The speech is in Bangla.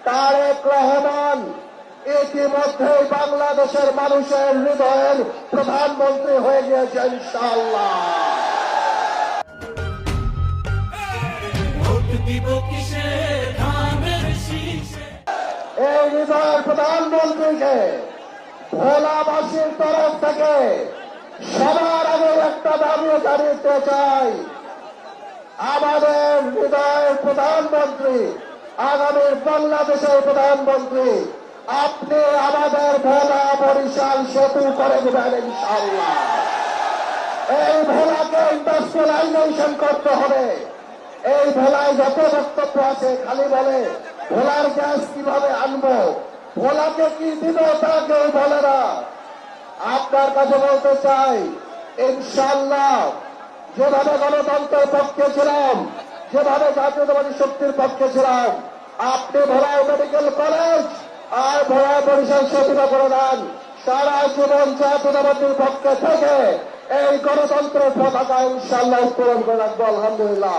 তারেক রহমান ইতিমধ্যেই বাংলাদেশের মানুষের হৃদয়ের প্রধানমন্ত্রী হয়ে গিয়েছে ইনশাআল্লাহ। এই হৃদয়ের প্রধানমন্ত্রীকে ভোলাবাসীর তরফ থেকে সবার আগে একটা দাবি জানিয়ে চাই, আমাদের হৃদয়ের প্রধানমন্ত্রী, আগামীর বাংলাদেশের প্রধানমন্ত্রী, আপনি আমাদের ভোলা বরিশাল সেতু করে দেবেন ইনশাআল্লাহ। এই ভোলাকে ইন্ডাস্ট্রিয়ালাইজেশন করতে হবে। এই ভোলায় যত বক্তব্য আছে খালি বলে ভোলার গ্যাস কিভাবে আনবো, ভোলাকে কি দিব তা কেউ বলে না। আপনার কাছে বলতে চাই, ইনশাআল্লাহ যেভাবে গণতন্ত্রের পক্ষে ছিলাম, যেভাবে জাতীয়তাবাদী শক্তির পক্ষে ছিলাম, আপনি ভোলায় মেডিকেল কলেজ আর ভোলায় বরিশাল সেতুটা করে দেন। সারা জীবন জাতীয়তাবাদীর পক্ষে থেকে এই গণতন্ত্রের পতাকা ইনশাআল্লাহ উত্তোলন করে রাখবো। আলহামদুলিল্লাহ।